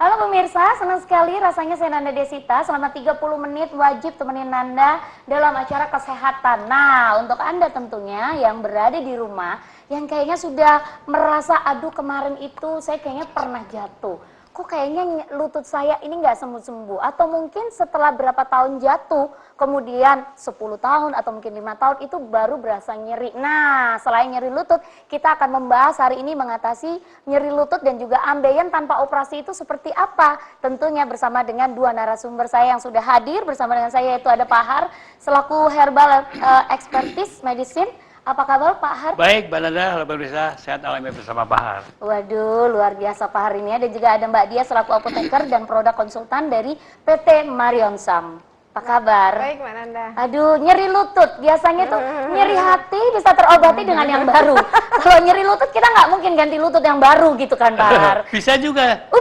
Halo pemirsa, senang sekali rasanya saya Nanda Desita selama 30 menit wajib temenin Nanda dalam acara kesehatan. Nah, untuk Anda tentunya yang berada di rumah, yang kayaknya sudah merasa, aduh kemarin itu saya kayaknya pernah jatuh. Kok kayaknya lutut saya ini nggak sembuh-sembuh. Atau mungkin setelah berapa tahun jatuh, kemudian 10 tahun atau mungkin 5 tahun itu baru berasa nyeri. Nah, selain nyeri lutut, kita akan membahas hari ini mengatasi nyeri lutut dan juga ambeien tanpa operasi itu seperti apa. Tentunya bersama dengan dua narasumber saya yang sudah hadir bersama dengan saya, yaitu ada Pak Har selaku herbal expertise medicine. Apa kabar Pak Har? Baik, Mbak Nanda, halo pemirsa, sehat alami bersama Pak Har. Waduh, luar biasa Pak Har ini. Dan juga ada Mbak Dia selaku apoteker dan produk konsultan dari PT Marion Sam. Apa kabar? Baik, Mbak Nanda. Aduh, nyeri lutut. Biasanya tuh nyeri hati bisa terobati dengan yang baru. Kalau nyeri lutut kita nggak mungkin ganti lutut yang baru gitu kan, Pak Har? Bisa juga. Oh,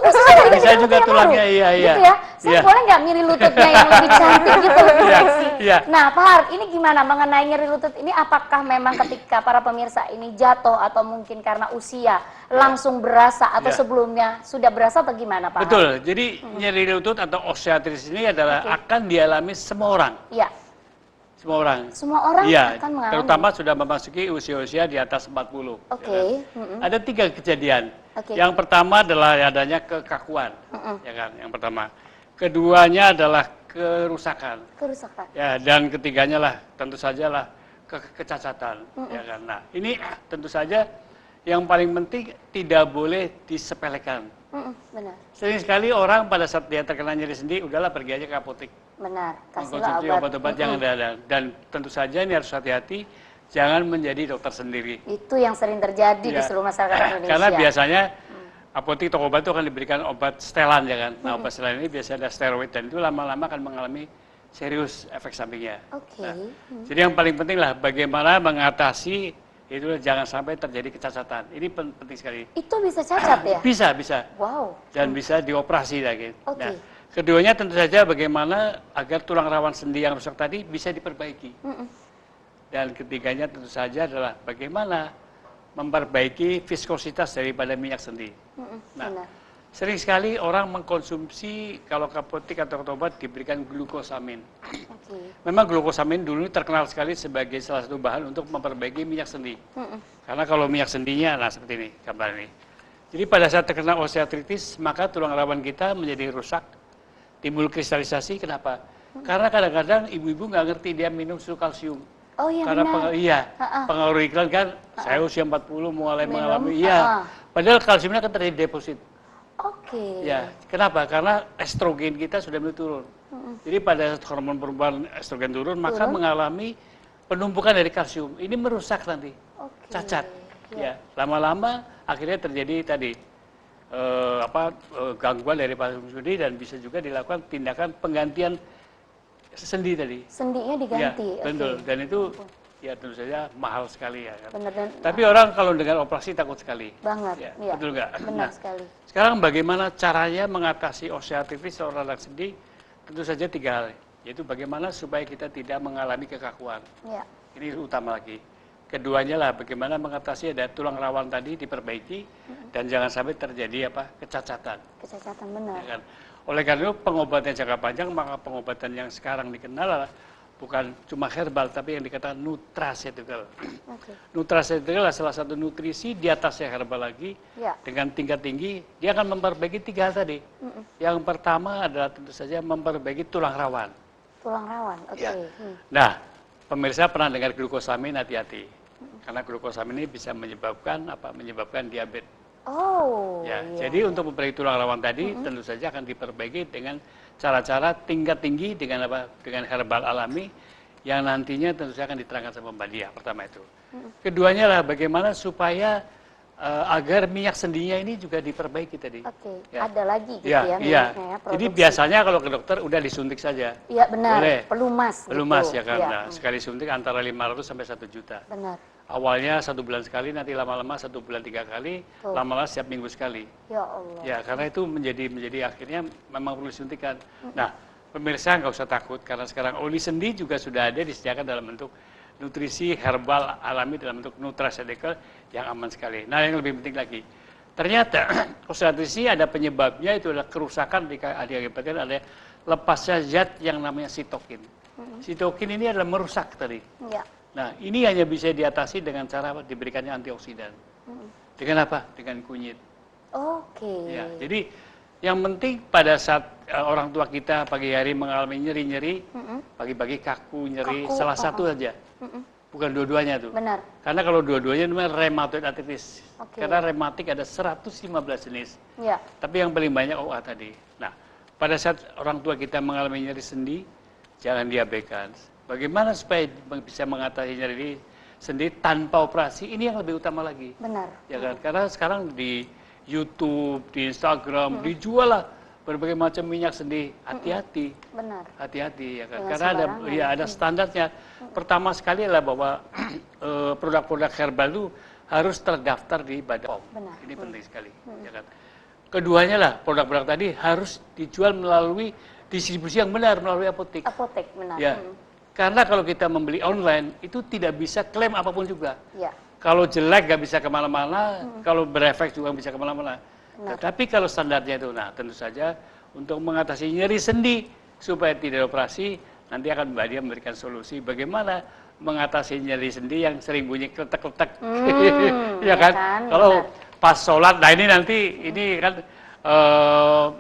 bisa juga tulangnya, iya. Gitu ya. Saya boleh nggak nyeri lututnya yang lebih cantik gitu, lebih seksi? Iya. Nah, Pak Har, ini gimana mengenai nyeri lutut ini? Apakah memang ketika para pemirsa ini jatuh atau mungkin karena usia langsung berasa atau sebelumnya sudah berasa atau gimana, Pak Har? Betul, jadi nyeri lutut atau osteoartritis ini adalah akan dialami semua orang. Iya. Semua orang. Semua orang Iya, akan mengalami. terutama sudah memasuki usia-usia di atas 40. Oke. Ya kan? Ada 3 kejadian. Oke. Yang pertama adalah adanya kekakuan, ya kan? Yang pertama. Keduanya adalah kerusakan. Kerusakan. Ya, dan ketiganya lah tentu saja lah kecacatan, ya kan. Nah, ini tentu saja yang paling penting tidak boleh disepelekan. Benar. Sering sekali orang pada saat dia terkena nyeri sendi, udahlah pergi aja ke apotek. Benar. Kasihlah Mengkonsumsi obat. obat-obat yang ada. Dan tentu saja ini harus hati-hati, jangan menjadi dokter sendiri. Itu yang sering terjadi di Ya. seluruh masyarakat Indonesia. Karena biasanya apotek toko obat itu akan diberikan obat setelan, ya kan. Nah, obat setelan ini biasanya ada steroid dan itu lama-lama akan mengalami serius efek sampingnya. Oke. Nah, jadi yang paling penting lah bagaimana mengatasi itu jangan sampai terjadi kecacatan. Ini penting sekali. Itu bisa cacat ya? Bisa. Wow. Dan bisa dioperasi lagi. Oke. Nah, keduanya tentu saja bagaimana agar tulang rawan sendi yang rusak tadi bisa diperbaiki. Dan ketiganya tentu saja adalah bagaimana memperbaiki viskositas daripada minyak sendi. Nah, Benar. sering sekali orang mengkonsumsi kalau ke apotek atau ke obat diberikan glukosamin. Oke. Memang glukosamin dulu terkenal sekali sebagai salah satu bahan untuk memperbaiki minyak sendi. Karena kalau minyak sendinya, nah seperti ini gambar ini. Jadi pada saat terkena osteoartritis, maka tulang rawan kita menjadi rusak, timbul kristalisasi. Kenapa? Karena kadang-kadang ibu-ibu nggak ngerti dia minum susu kalsium. Oh iya Karena benar. pengaruh iklan kan, saya usia 40 mulai Minum, mengalami, padahal kalsiumnya kan terjadi deposit. Oke. Ya, kenapa? Karena estrogen kita sudah mulai turun. Jadi pada saat hormon perubahan estrogen turun, maka mengalami penumpukan dari kalsium. Ini merusak nanti, cacat. Ya, lama-lama akhirnya terjadi tadi gangguan dari kalsium sendi dan bisa juga dilakukan tindakan penggantian sendi tadi. Sendinya diganti. Ya, betul. Dan itu ya tentu saja mahal sekali ya. Kan? Benar dan Tapi orang kalau dengan operasi takut sekali. banget. Ya, Iya. betul nggak? Benar Nah, sekali. sekarang bagaimana caranya mengatasi osteoartritis seorang anak sendi? Tentu saja 3 hal, yaitu bagaimana supaya kita tidak mengalami kekakuan. Iya. Ini utama lagi. Keduanya lah bagaimana mengatasi ada tulang rawan tadi diperbaiki dan jangan sampai terjadi kecacatan. Kecacatan benar. Ya kan? Oleh karena itu pengobatan jangka panjang, maka pengobatan yang sekarang dikenal adalah bukan cuma herbal tapi yang dikatakan nutraceutical. Oke. Nutraceutical adalah salah satu nutrisi di atasnya herbal lagi dengan tingkat tinggi. Dia akan memperbaiki 3 hal tadi. Yang pertama adalah tentu saja memperbaiki tulang rawan. Tulang rawan. Oke. Ya. Nah, pemirsa pernah dengar glukosamin, hati-hati. Karena glukosamin ini bisa menyebabkan menyebabkan diabetes. Oh. Ya, iya. jadi untuk memperbaiki tulang rawan tadi tentu saja akan diperbaiki dengan cara-cara tingkat tinggi dengan dengan herbal alami yang nantinya tentu saja akan diterangkan sama Mbak Dia. Pertama itu. Keduanya lah bagaimana supaya agar minyak sendinya ini juga diperbaiki tadi. Oke. Ya. Ada lagi gitu Iya, ya iya. minyaknya ya. Jadi produksi. biasanya kalau ke dokter udah disuntik saja. Iya benar. Boleh. Pelumas. Pelumas gitu. ya kan. Iya. Nah, sekali suntik antara 500 sampai 1 juta. Benar. Awalnya 1 bulan sekali, nanti lama-lama 1 bulan 3 kali, lama-lama setiap minggu sekali. Ya Allah. Ya, karena itu menjadi akhirnya memang perlu disuntikan. Nah, pemirsa nggak usah takut karena sekarang oli sendi juga sudah ada disediakan dalam bentuk nutrisi herbal alami dalam bentuk nutraceutical yang aman sekali. Nah, yang lebih penting lagi, Ternyata osteoartritis ini ada penyebabnya, itu adalah kerusakan diakibatkan oleh lepasnya zat yang namanya sitokin. Sitokin ini adalah merusak tadi. Ya. Nah, ini hanya bisa diatasi dengan cara diberikannya antioksidan. Dengan apa? Dengan kunyit. Oke. Ya, jadi yang penting pada saat orang tua kita pagi hari mengalami nyeri-nyeri, pagi-pagi kaku, nyeri, salah satu saja. Bukan dua-duanya tuh. Benar. Karena kalau dua-duanya namanya rheumatoid arthritis. Oke. Karena rematik ada 115 jenis. Ya. Tapi yang paling banyak OA tadi. Nah, pada saat orang tua kita mengalami nyeri sendi, jangan diabaikan. Bagaimana supaya bisa mengatasi nyeri sendi tanpa operasi? Ini yang lebih utama lagi. Benar. Ya kan? Karena sekarang di YouTube, di Instagram, dijual lah berbagai macam minyak sendi. Hati-hati. Benar. Hati-hati ya kan. Jangan Karena ada sembarangan. ada standarnya. Pertama sekali adalah bahwa produk-produk herbal itu harus terdaftar di Badan POM. Benar. Ini penting sekali, ya kan. Keduanya lah produk-produk tadi harus dijual melalui distribusi yang benar melalui apotek. Apotek, benar. Ya. Karena kalau kita membeli online itu tidak bisa klaim apapun juga. Ya. Kalau jelek nggak bisa kemana-mana, kalau berefek juga bisa kemana-mana. Tetapi kalau standarnya itu, nah tentu saja untuk mengatasi nyeri sendi supaya tidak operasi, nanti akan Mbak Dia memberikan solusi bagaimana mengatasi nyeri sendi yang sering bunyi kletek-kletek. Ya kan? Kalau pas sholat, nah ini nanti ini kan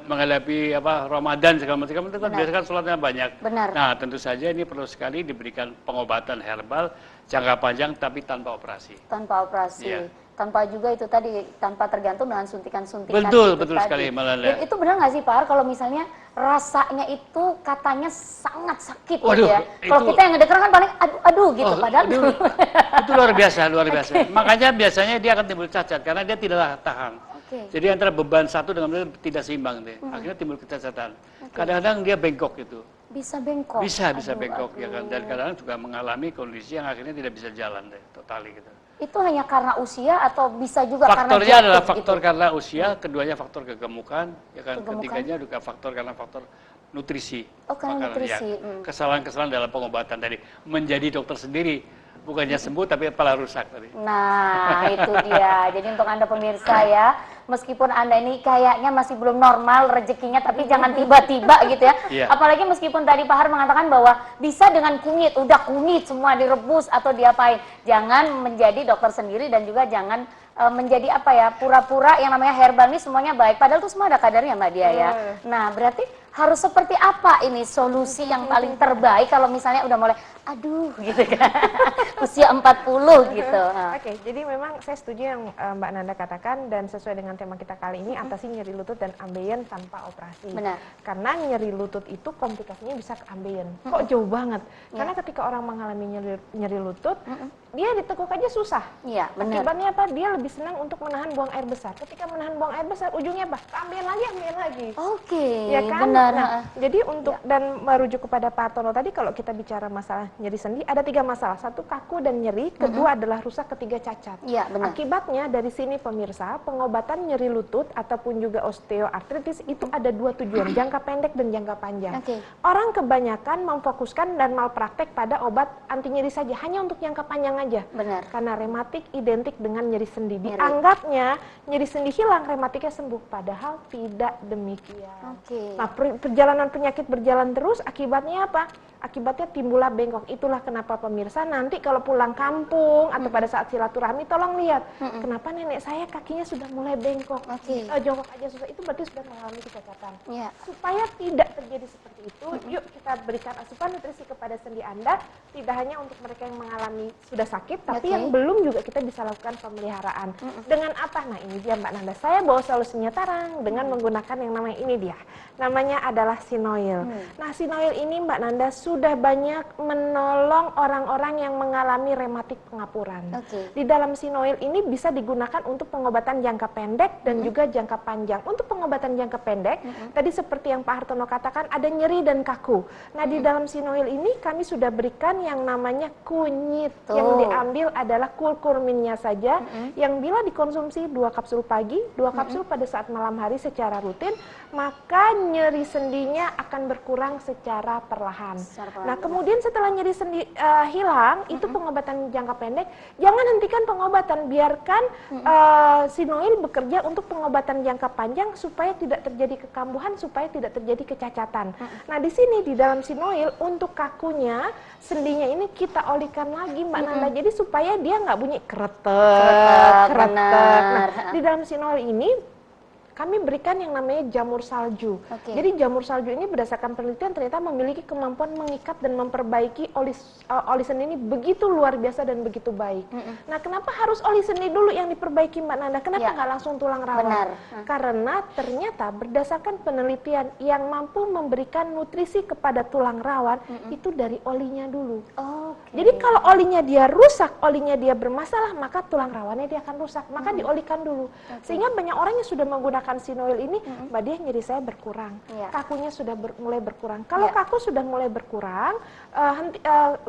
menghadapi Ramadan segala macam itu kan biasanya kan sholatnya banyak. Benar. Nah tentu saja ini perlu sekali diberikan pengobatan herbal jangka panjang tapi tanpa operasi. Tanpa operasi. Iya. Tanpa juga itu tadi, tanpa tergantung dengan suntikan-suntikan. Betul, itu betul tadi. sekali Malah. Dan itu benar nggak sih Pak Har, kalau misalnya rasanya itu katanya sangat sakit Waduh, gitu ya. Kalau kita yang ngedenger kan paling aduh gitu, padahal itu luar biasa, luar biasa. Makanya biasanya dia akan timbul cacat karena dia tidak tahan. Jadi antara beban satu dengan beban tidak seimbang deh. Akhirnya timbul kecacatan. Kadang-kadang dia bengkok itu. Bisa bengkok. Bisa bengkok ya kan. Dan kadang-kadang juga mengalami kondisi yang akhirnya tidak bisa jalan deh, totali gitu. Itu hanya karena usia atau bisa juga Faktornya karena adalah genetik faktor gitu? karena usia, keduanya faktor kegemukan, ya kan. Kegemukan. Ketiganya juga faktor karena faktor nutrisi. Oh, karena Makanan, nutrisi. ya. Kesalahan-kesalahan dalam pengobatan tadi. Menjadi dokter sendiri, bukannya sembuh tapi kepala rusak tadi. Nah, itu dia. Jadi untuk Anda pemirsa ya, meskipun Anda ini kayaknya masih belum normal rezekinya, tapi jangan tiba-tiba gitu ya. Iya. Apalagi meskipun tadi Pak Har mengatakan bahwa bisa dengan kunyit, udah kunyit semua direbus atau diapain. Jangan menjadi dokter sendiri dan juga jangan menjadi pura-pura yang namanya herbal ini semuanya baik. Padahal itu semua ada kadarnya Mbak Dia ya. Nah, berarti harus seperti apa ini solusi yang paling terbaik kalau misalnya udah mulai aduh gitu kan. Usia 40 gitu. Oke, jadi memang saya setuju yang Mbak Nanda katakan dan sesuai dengan tema kita kali ini atasi nyeri lutut dan ambeien tanpa operasi. Benar. Karena nyeri lutut itu komplikasinya bisa ke ambeien. Kok jauh banget? Karena ketika orang mengalami nyeri lutut, dia ditekuk aja susah. Iya, benar. Akibatnya apa? Dia lebih senang untuk menahan buang air besar. Ketika menahan buang air besar, ujungnya apa? Ambeien lagi. Oke, Ya kan? benar. Nah, jadi untuk dan merujuk kepada Pak Hartono tadi, kalau kita bicara masalah nyeri sendi, ada 3 masalah. Satu, kaku dan nyeri. Kedua adalah rusak. Ketiga, cacat. Iya, benar. Akibatnya dari sini pemirsa, pengobatan nyeri lutut ataupun juga osteoartritis itu ada 2 tujuan, jangka pendek dan jangka panjang. Oke. Orang kebanyakan memfokuskan dan malpraktek pada obat anti nyeri saja, hanya untuk jangka panjang aja. Benar. Karena rematik identik dengan nyeri sendi. Dianggapnya nyeri sendi hilang, rematiknya sembuh. Padahal tidak demikian. Oke. Nah, perjalanan penyakit berjalan terus, akibatnya apa? Akibatnya timbullah bengkok. Itulah kenapa pemirsa nanti kalau pulang kampung atau pada saat silaturahmi, tolong lihat, kenapa nenek saya kakinya sudah mulai bengkok. Jongkok aja susah, itu berarti sudah mengalami kecacatan. Iya. Supaya tidak terjadi seperti itu, yuk kita berikan asupan nutrisi kepada sendi Anda, tidak hanya untuk mereka yang mengalami sudah sakit, tapi yang belum juga kita bisa lakukan pemeliharaan. Dengan apa? Nah, ini dia Mbak Nanda. Saya bawa solusinya tarang dengan menggunakan yang namanya ini dia. Namanya adalah Sinoil. Nah, Sinoil ini Mbak Nanda sudah banyak menolong orang-orang yang mengalami rematik pengapuran. Di dalam Sinoil ini bisa digunakan untuk pengobatan jangka pendek dan juga jangka panjang. Untuk pengobatan jangka pendek, tadi seperti yang Pak Hartono katakan, ada nyeri dan kaku. Nah, di dalam Sinoil ini kami sudah berikan yang namanya kunyit. Yang diambil adalah kurkuminnya saja, yang bila dikonsumsi 2 kapsul pagi, 2 kapsul pada saat malam hari secara rutin, maka nyeri sendinya akan berkurang secara perlahan. Nah, kemudian setelah nyeri sendi hilang, itu pengobatan jangka pendek. Jangan hentikan pengobatan, biarkan sinoil bekerja untuk pengobatan jangka panjang supaya tidak terjadi kekambuhan, supaya tidak terjadi kecacatan. Nah, di sini di dalam sinoil untuk kakunya, sendinya ini kita olikan lagi Mbak Nanda. Jadi supaya dia nggak bunyi kretek. Nah, di dalam sinoil ini kami berikan yang namanya jamur salju. Jadi jamur salju ini berdasarkan penelitian ternyata memiliki kemampuan mengikat dan memperbaiki oli sendi ini begitu luar biasa dan begitu baik. Nah, kenapa harus oli sendi dulu yang diperbaiki Mbak Nanda? Kenapa nggak langsung tulang rawan? Karena ternyata berdasarkan penelitian yang mampu memberikan nutrisi kepada tulang rawan itu dari olinya dulu. Jadi kalau olinya dia rusak, olinya dia bermasalah, maka tulang rawannya dia akan rusak. Maka diolikan dulu. Sehingga banyak orang yang sudah menggunakan sinoil ini, Mbak Diah, nyeri saya berkurang, kakunya sudah mulai berkurang. Kalau kaku sudah mulai berkurang,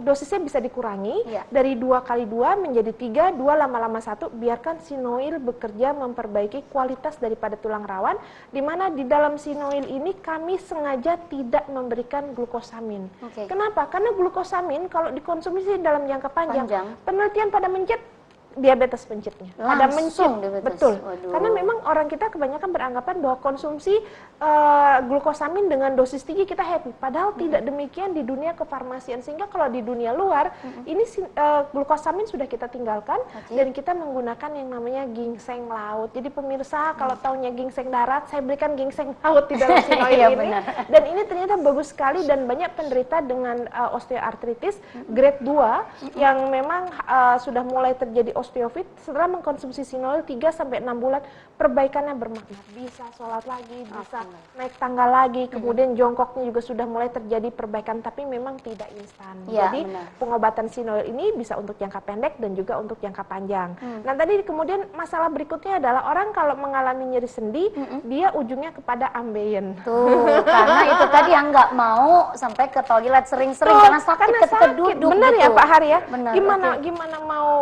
dosisnya bisa dikurangi dari 2x2 menjadi 3, 2 lama-lama 1. Biarkan sinoil bekerja memperbaiki kualitas daripada tulang rawan, di mana di dalam sinoil ini kami sengaja tidak memberikan glukosamin. Kenapa? Karena glukosamin kalau dikonsumsi dalam jangka panjang. Penelitian pada mencet diabetes pencetnya. Ada mencet, betul. Karena memang orang kita kebanyakan beranggapan bahwa konsumsi glukosamin dengan dosis tinggi kita happy. Padahal tidak demikian di dunia kefarmasian. Sehingga kalau di dunia luar, ini glukosamin sudah kita tinggalkan dan kita menggunakan yang namanya ginseng laut. Jadi pemirsa kalau taunya ginseng darat, saya berikan ginseng laut di dalam sinoil ini. Dan ini ternyata bagus sekali dan banyak penderita dengan osteoartritis grade 2 yang memang sudah mulai terjadi osteofit setelah mengkonsumsi sinoil 3-6 bulan, perbaikannya bermakna. Bisa sholat lagi, bisa naik tangga lagi, kemudian jongkoknya juga sudah mulai terjadi perbaikan, tapi memang tidak instan. Jadi pengobatan sinoil ini bisa untuk jangka pendek dan juga untuk jangka panjang. Nah, tadi kemudian masalah berikutnya adalah orang kalau mengalami nyeri sendi, dia ujungnya kepada ambeien. Karena itu tadi yang nggak mau sampai ke toilet sering-sering karena sakit ketika duduk. Benar gitu. Ya Pak Hari ya? Benar,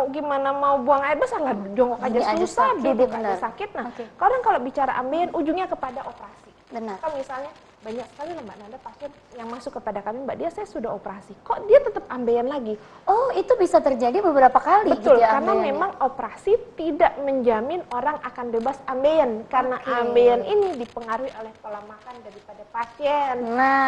Gimana mau buang air besar lah, jongkok aja susah, duduk aja sakit. Nah, kalau bicara ambeien ujungnya kepada operasi. Kalau misalnya banyak sekali Mbak Nanda pasien yang masuk kepada kami, Mbak Dia saya sudah operasi, kok dia tetap ambeien lagi? Oh, itu bisa terjadi beberapa kali. Betul, gitu ya, karena memang operasi tidak menjamin orang akan bebas ambeien, karena ambeien ini dipengaruhi oleh pola makan daripada pasien.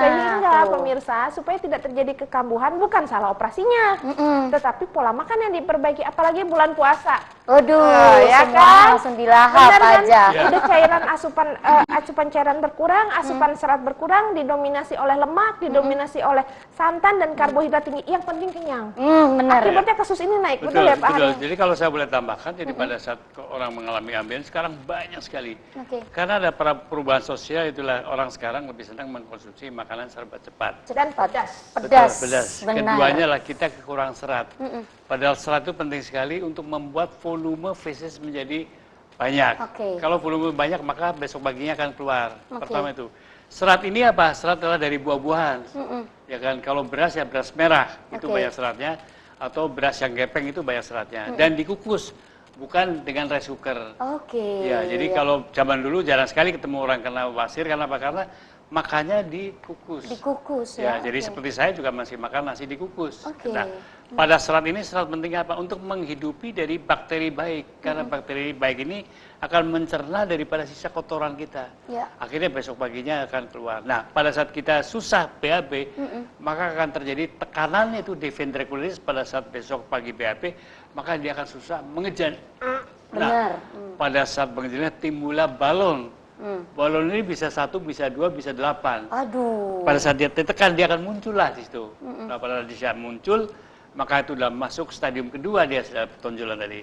Sehingga pemirsa, supaya tidak terjadi kekambuhan, bukan salah operasinya, tetapi pola makan yang diperbaiki, apalagi bulan puasa. Waduh, ya kan? Langsung dilahap aja. Udah cairan asupan cairan berkurang, asupan serat berkurang, didominasi oleh lemak, didominasi oleh santan dan karbohidrat tinggi. Yang penting kenyang. Benar. Akibatnya kasus ini naik. Betul ya Pak Hari? Jadi kalau saya boleh tambahkan, jadi pada saat orang mengalami ambeien sekarang banyak sekali. Karena ada perubahan sosial, itulah orang sekarang lebih senang mengkonsumsi makanan serba cepat. Dan pedas. Pedas. Keduanya lah kita kekurangan serat. Padahal serat itu penting sekali untuk membuat volume feses menjadi banyak. Kalau volume banyak maka besok paginya akan keluar. Pertama itu. Serat ini apa? Serat adalah dari buah-buahan. Ya kan, kalau beras ya beras merah, itu banyak seratnya, atau beras yang gepeng itu banyak seratnya. Dan dikukus, bukan dengan rice cooker. Ya, jadi kalau zaman dulu jarang sekali ketemu orang kena wasir, karena apa? Karena makannya dikukus. Ya, jadi seperti saya juga masih makan nasi dikukus. Nah, pada serat ini serat penting apa? Untuk menghidupi dari bakteri baik, karena bakteri baik ini akan mencerna daripada sisa kotoran kita. Akhirnya besok paginya akan keluar. Nah, pada saat kita susah BAB, maka akan terjadi tekanan itu dihidrokulitis pada saat besok pagi BAB, maka dia akan susah mengejar. Nah, pada saat mengejarnya timbullah balon. Balon ini bisa 1, bisa 2, bisa 8. Pada saat dia ditekan, dia akan muncul lah di situ. Nah, pada saat dia muncul, maka itu sudah masuk stadium kedua dia tonjolan tadi.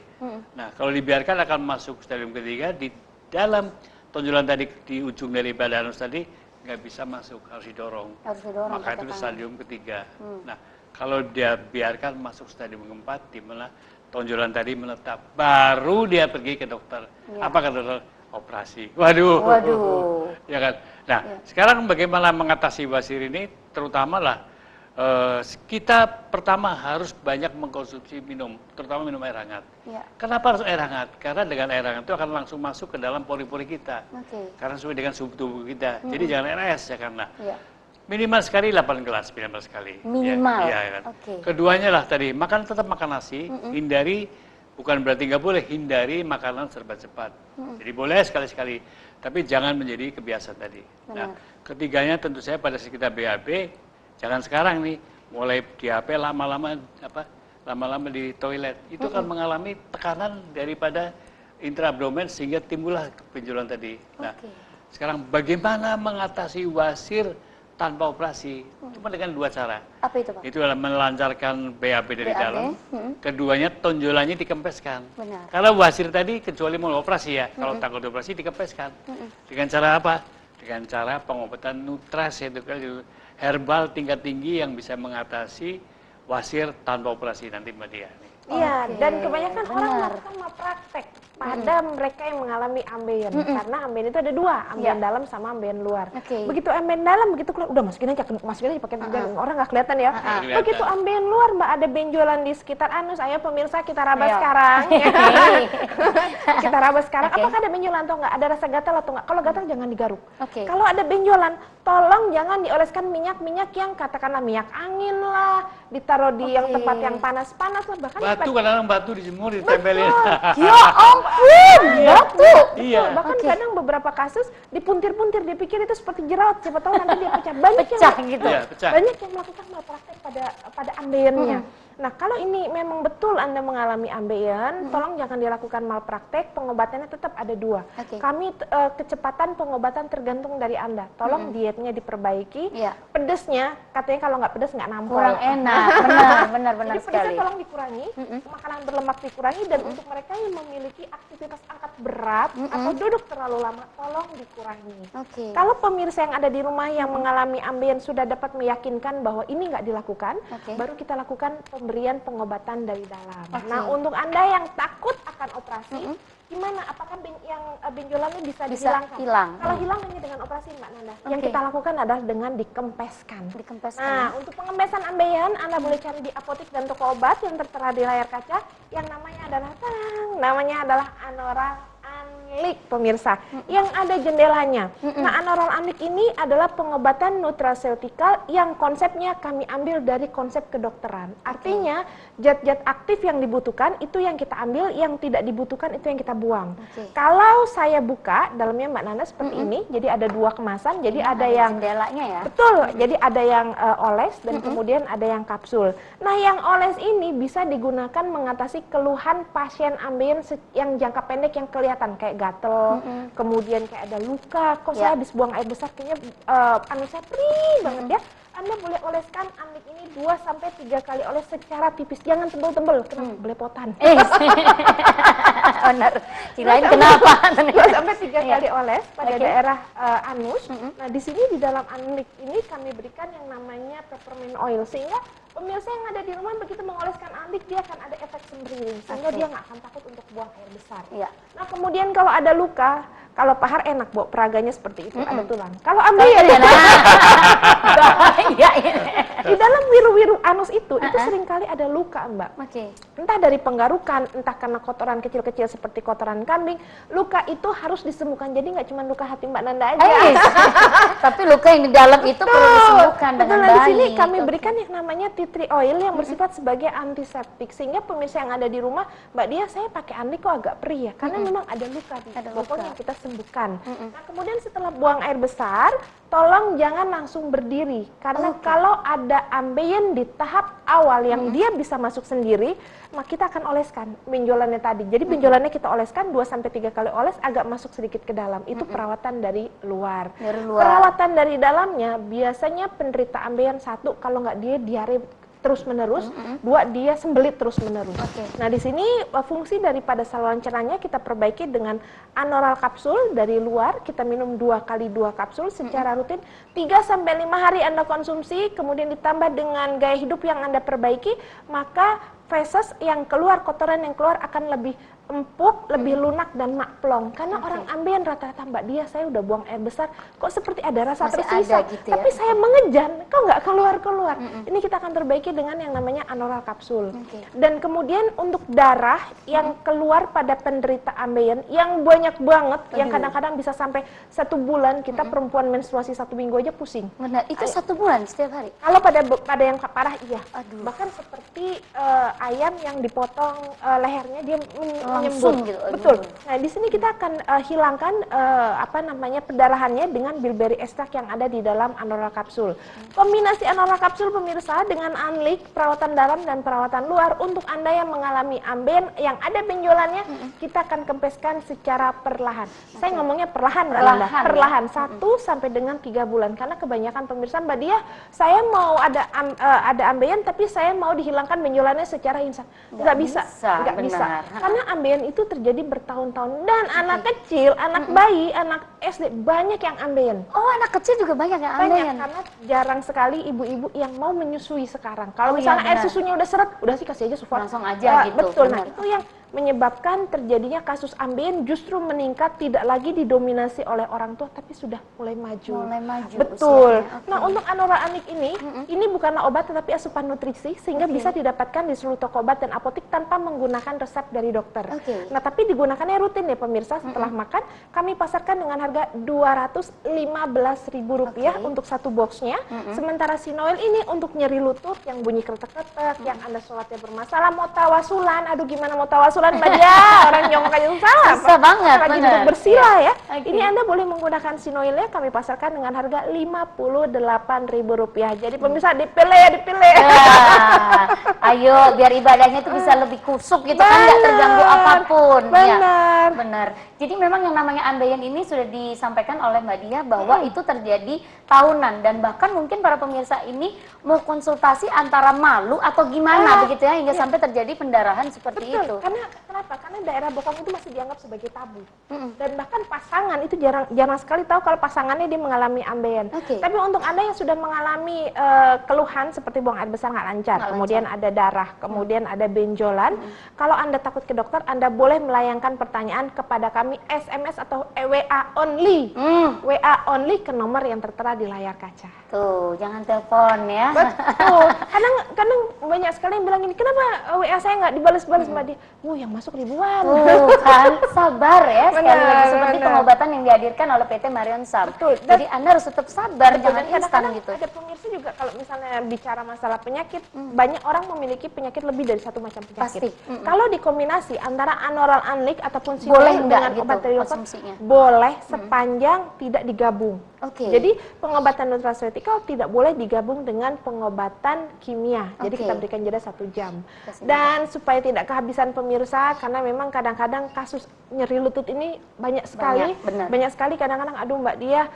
Nah, kalau dibiarkan akan masuk stadium ketiga, di dalam tonjolan tadi, di ujung daripada anus tadi, nggak bisa masuk, harus didorong. Maka itu stadium ketiga. Nah, kalau dia biarkan masuk stadium keempat, di mana tonjolan tadi menetap, baru dia pergi ke dokter. Apa kata dokter? Operasi. Waduh. Ya kan. Nah, sekarang bagaimana mengatasi wasir ini? Terutama lah kita pertama harus banyak mengkonsumsi minum, terutama minum air hangat. Kenapa harus air hangat? Karena dengan air hangat itu akan langsung masuk ke dalam pori-pori kita. Karena sesuai dengan suhu tubuh kita. Jadi jangan air es ya, karena Minimal sekali 8 gelas, minimal sekali. Minimal? Ya, iya kan. Oke. Keduanya lah tadi, tetap makan nasi, hindari, bukan berarti nggak boleh, hindari makanan serba cepat. Jadi boleh sekali-sekali, tapi jangan menjadi kebiasaan tadi. Nah, ketiganya tentu saya pada saat kita BAB, jangan sekarang nih, mulai di HP lama-lama di toilet, itu kan mengalami tekanan daripada intraabdomen sehingga timbullah benjolan tadi. Nah, sekarang bagaimana mengatasi wasir tanpa operasi? Cuma dengan 2 cara. Apa itu, Pak? Itu adalah melancarkan BAB dari dalam. Keduanya tonjolannya dikempeskan. Benar. Karena wasir tadi kecuali mau operasi ya, kalau takut operasi dikempeskan. Dengan cara apa? Dengan cara pengobatan nutras, yaitu herbal tingkat tinggi yang bisa mengatasi wasir tanpa operasi nanti Mbak Dia. Iya, dan kebanyakan orang benar. melakukan malpraktek pada mereka yang mengalami ambeien. Karena ambeien itu ada 2, ambeien dalam sama ambeien luar. Begitu ambeien dalam, begitu keluar, udah masukin aja pakai pegangan, orang nggak kelihatan ya. Begitu ambeien luar, Mbak, ada benjolan di sekitar anus. Ayo pemirsa, kita raba sekarang. Kita raba sekarang. Apakah ada benjolan atau nggak? Ada rasa gatal atau nggak? Kalau gatal jangan digaruk. Kalau ada benjolan, tolong jangan dioleskan minyak-minyak yang katakanlah minyak angin lah, ditaruh di yang tempat yang panas-panas lah, bahkan Batu, kadang-kadang batu dijemur, ditempelin. Ya ampun, batu. Iya. Bahkan kadang beberapa kasus dipuntir-puntir, dipikir itu seperti jerawat, siapa tahu nanti dia pecah. Banyak Pecah yang, gitu. Iya, pecah. banyak yang melakukan malpraktek pada ambeiennya. Nah, kalau ini memang betul Anda mengalami ambeien, tolong jangan dilakukan malpraktek, pengobatannya tetap ada 2. Kami kecepatan pengobatan tergantung dari Anda. Tolong dietnya diperbaiki. Pedesnya, katanya kalau nggak pedes nggak nampol. Kurang enak, benar Jadi pedesnya sekali. tolong dikurangi, makanan berlemak dikurangi, dan untuk mereka yang memiliki aktivitas angkat berat atau duduk terlalu lama, tolong dikurangi. Kalau pemirsa yang ada di rumah yang mengalami ambeien sudah dapat meyakinkan bahwa ini nggak dilakukan, baru kita lakukan pemberian pengobatan dari dalam. Nah, untuk Anda yang takut akan operasi, gimana? Apakah yang benjolannya bisa dihilangkan? Hilang. Kalau hilang hanya dengan operasi, Mbak Nanda. Yang kita lakukan adalah dengan dikempeskan. Nah, untuk pengembesan ambeien, Anda boleh cari di apotek dan toko obat yang tertera di layar kaca. Yang namanya adalah Anoral Anlik, pemirsa, yang ada jendelanya. Nah, Anoral Anlik ini adalah pengobatan nutraceutikal yang konsepnya kami ambil dari konsep kedokteran. Artinya, zat-zat aktif yang dibutuhkan itu yang kita ambil, yang tidak dibutuhkan itu yang kita buang. Kalau saya buka, dalamnya Mbak Nana seperti ini, jadi ada 2 kemasan, jadi ada yang jendelanya ya. Betul, jadi ada yang oles dan kemudian ada yang kapsul. Nah, yang oles ini bisa digunakan mengatasi keluhan pasien ambeien yang jangka pendek yang kelihatan kayak gatel, kemudian kayak ada luka, kok saya habis buang air besar kayaknya anus saya perih banget ya. Anda boleh oleskan Anlik ini 2-3 kali oles secara tipis, jangan tebel-tebel, kena belepotan. Benar. Kirain kenapa? 2-3 kali oles pada daerah anus. Nah, di sini di dalam Anlik ini kami berikan yang namanya peppermint oil, sehingga pemirsa yang ada di rumah begitu mengoleskan Anlik dia akan ada efek sembering, sehingga dia nggak akan takut untuk buang air besar. Nah, kemudian kalau ada luka, kalau pahar enak, Bu, peraganya seperti itu, ada tulang. Kalau ambeien di dalam wiru-wiru anus itu seringkali ada luka, Mbak. Entah dari penggarukan, entah karena kotoran kecil-kecil seperti kotoran kambing, luka itu harus disembuhkan. Jadi nggak cuma luka hati Mbak Nanda aja. Tapi luka yang di dalam itu perlu disembuhkan dengan baik. Di sini kami berikan yang namanya tea tree oil yang bersifat sebagai antiseptik, sehingga pemirsa yang ada di rumah, Mbak Dia, saya pakai Anlik kok agak perih ya, karena memang ada luka di bokong yang kita sembuhkan. Nah, kemudian setelah buang air besar, tolong jangan langsung berdiri, karena kalau ada ambeien di tahap awal yang dia bisa masuk sendiri, maka kita akan oleskan benjolannya tadi. Jadi benjolannya kita oleskan 2-3 kali oles, agak masuk sedikit ke dalam. Itu perawatan dari luar. Perawatan dari dalamnya biasanya penderita ambeien 1, kalau nggak dia diare terus menerus, 2 dia sembelit terus menerus. Nah, di sini fungsi daripada saluran cernanya kita perbaiki dengan Anoral kapsul dari luar, kita minum 2 kali 2 kapsul secara rutin 3-5 hari Anda konsumsi, kemudian ditambah dengan gaya hidup yang Anda perbaiki, maka feses yang keluar, kotoran yang keluar akan lebih empuk, lebih lunak dan makplong. Karena orang ambeien rata-rata, Mbak Dia, saya udah buang air besar, kok seperti ada rasa Masih tersisa. ada gitu ya? Tapi saya mengejan, kok nggak keluar-keluar. Ini kita akan perbaiki dengan yang namanya anoral kapsul. Dan kemudian untuk darah yang keluar pada penderita ambeien, yang banyak banget, yang kadang-kadang bisa sampai 1 bulan, kita perempuan menstruasi 1 minggu aja pusing. Benar, itu 1 bulan setiap hari? Kalau pada yang parah, iya. Aduh. Bahkan seperti ayam yang dipotong lehernya, dia Langsung menyembur. gitu. Aduh. Betul. Nah, di sini kita akan hilangkan pendarahannya dengan bilberry extract yang ada di dalam anoral kapsul. Kombinasi anoral kapsul pemirsa dengan anlik, perawatan dalam dan perawatan luar, untuk Anda yang mengalami ambeien yang ada benjolannya, kita akan kempeskan secara perlahan. Saya ngomongnya perlahan, perlahan, 1 sampai dengan 3 bulan. Karena kebanyakan pemirsa, Mbak Dia, saya mau ada ambeien tapi saya mau dihilangkan benjolannya secara instan. Nggak bisa. Karena ambeien itu terjadi bertahun-tahun, dan anak kecil, anak bayi, anak SD banyak yang ambeien. Oh, anak kecil juga banyak yang Banyak, ambeien. karena jarang sekali ibu-ibu yang mau menyusui sekarang. Kalau Oh, iya, misalnya air benar. susunya udah seret, udah sih kasih aja support. Langsung aja gitu, Betul. Nah, benar. itu yang menyebabkan terjadinya kasus ambeien justru meningkat, tidak lagi didominasi oleh orang tua tapi sudah mulai maju. Betul. Usianya. Nah, untuk anoral anlik ini bukanlah obat tetapi asupan nutrisi, sehingga bisa didapatkan di seluruh toko obat dan apotik tanpa menggunakan resep dari dokter. Nah, tapi digunakannya rutin ya pemirsa. Setelah makan, kami pasarkan dengan harga Rp215.000 untuk 1 boxnya. Sementara Sinoil ini untuk nyeri lutut yang bunyi kretek-kretek, yang Anda sholatnya bermasalah, mau tawasulan, aduh gimana mau tawasulan Mbak Dia, orang nyongok aja Susah banget, lagi benar. duduk bersila ya. Oke. Ini Anda boleh menggunakan Sinoilnya, kami pasarkan dengan harga Rp58.000. Jadi pemirsa dipilih. Ya, ayo biar ibadahnya itu bisa lebih kusuk gitu kan, nggak terganggu apapun. Benar. Ya, benar. Jadi memang yang namanya ambeien ini sudah disampaikan oleh Mbak Dia bahwa itu terjadi tahunan, dan bahkan mungkin para pemirsa ini mau konsultasi antara malu atau gimana begitu ya, hingga sampai terjadi pendarahan seperti itu. Karena kenapa? Karena daerah bokong itu masih dianggap sebagai tabu. Dan bahkan pasangan itu jarang sekali tahu kalau pasangannya dia mengalami ambeien. Tapi untuk Anda yang sudah mengalami keluhan seperti buang air besar nggak lancar, kemudian ada darah, kemudian ada benjolan, kalau Anda takut ke dokter, Anda boleh melayangkan pertanyaan kepada kami SMS atau WA only. WA only ke nomor yang tertera di layar kaca. Tuh, jangan telepon ya. Betul. Kadang banyak sekali yang bilang ini, kenapa WA saya nggak dibalas-balas Mbak Dia? Yang masuk ribuan. Kan sabar ya, sekali Benar, lagi seperti benar. pengobatan yang dihadirkan oleh PT Marion Sam. Betul. Jadi Anda harus tetap sabar, Betul, jangan dan instan kadang-kadang gitu. ada pemirsa juga kalau misalnya bicara masalah penyakit, banyak orang memiliki penyakit lebih dari 1 macam penyakit. Pasti. Kalau dikombinasi antara anoral anlik ataupun Boleh Sinoil nggak dengan gitu obat dari dokter, konsumsinya? boleh sepanjang tidak digabung. Oke. Jadi pengobatan nutraceutical tidak boleh digabung dengan pengobatan kimia. Jadi Oke. kita berikan jeda 1 jam. Kasih Dan supaya tidak kehabisan pemirsa, karena memang kadang-kadang kasus nyeri lutut ini banyak sekali. benar. Banyak sekali kadang-kadang, aduh Mbak Dia,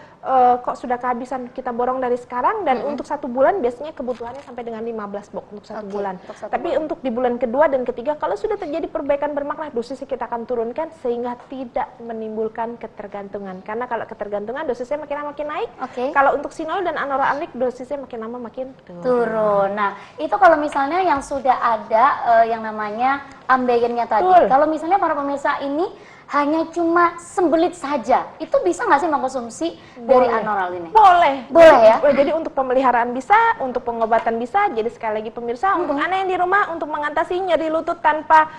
kok sudah kehabisan, kita borong dari sekarang. Dan untuk 1 bulan biasanya kebutuhannya sampai dengan 15 box untuk 1 bulan. untuk 1 Tapi untuk di bulan kedua dan ketiga, kalau sudah terjadi perbaikan bermakna, dosisnya kita akan turunkan sehingga tidak menimbulkan ketergantungan. Karena kalau ketergantungan dosisnya makin lama makin naik. Kalau untuk Sinoil dan anoral anlik dosisnya makin lama makin turun. Nah, itu kalau misalnya yang sudah ada yang namanya ambeiennya tadi. Kalau misalnya para pemirsa ini hanya cuma sembelit saja, itu bisa nggak sih mengkonsumsi dari anoral ini? Boleh. Boleh ya? Jadi untuk pemeliharaan bisa, untuk pengobatan bisa. Jadi sekali lagi pemirsa, untuk Anda yang di rumah, untuk mengatasi nyeri lutut tanpa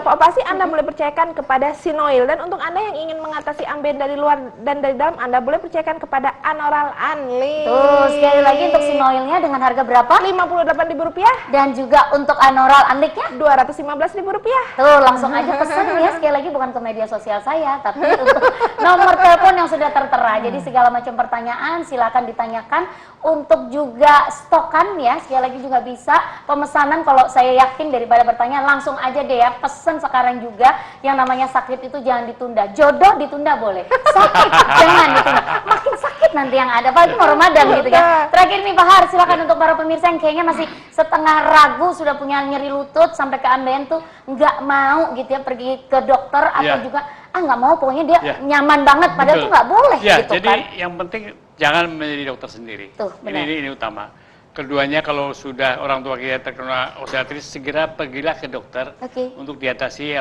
operasi, Anda boleh percayakan kepada Sinoil. Dan untuk Anda yang ingin mengatasi ambeien dari luar dan dari dalam, Anda boleh percayakan kepada anoral anlik. Tuh, sekali lagi untuk Sinoilnya dengan harga berapa? Rp58.000. Dan juga untuk anoral anliknya? Rp215.000. Tuh, langsung aja pesan ya, sekali lagi bukan ke media sosial saya, tapi untuk nomor telepon yang sudah tertera. Jadi segala macam pertanyaan silakan ditanyakan. Untuk juga stokan ya, sekali lagi juga bisa pemesanan. Kalau saya yakin daripada bertanya, langsung aja deh ya, pesen sekarang juga. Yang namanya sakit itu jangan ditunda. Jodoh ditunda boleh, sakit jangan ditunda. Makin sakit nanti yang ada, apalagi mau Ramadan gitu kan. Terakhir nih Pak Har, silakan untuk para pemirsa yang kayaknya masih setengah ragu, sudah punya nyeri lutut sampai ke ambeien tuh nggak mau gitu ya pergi ke dokter, atau juga nggak mau, pokoknya dia nyaman banget, padahal tuh nggak boleh gitu jadi kan. yang penting jangan menjadi dokter sendiri. Tuh, ini utama. keduanya kalau sudah orang tua kita terkena osteoartritis, segera pergilah ke dokter Oke. untuk diatasi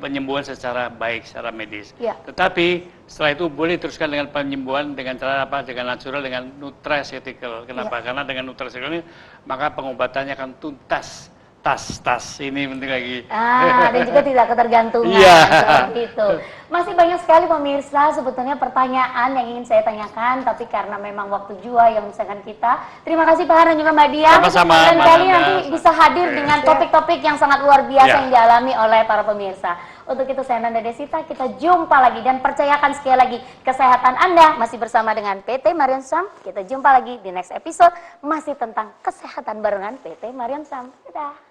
penyembuhan secara baik, secara medis. Ya. Tetapi setelah itu boleh teruskan dengan penyembuhan dengan cara apa? Dengan natural, dengan nutraceutical. Kenapa? Karena dengan nutraceutical ini maka pengobatannya akan tuntas. Tas ini penting lagi. Dan juga tidak ketergantungan. Iya. Seperti itu. Masih banyak sekali pemirsa sebetulnya pertanyaan yang ingin saya tanyakan, tapi karena memang waktu jua yang memisahkan kita. Terima kasih Pak Har dan juga Mbak Dian. Sama-sama, Dan Mbak kali Nanda. nanti bisa hadir dengan topik-topik yang sangat luar biasa Ya. yang dialami oleh para pemirsa. Untuk itu saya Nanda Desita, kita jumpa lagi dan percayakan sekali lagi kesehatan Anda masih bersama dengan PT Marion Sam. Kita jumpa lagi di next episode masih tentang kesehatan barengan PT Marion Sam. Dadah.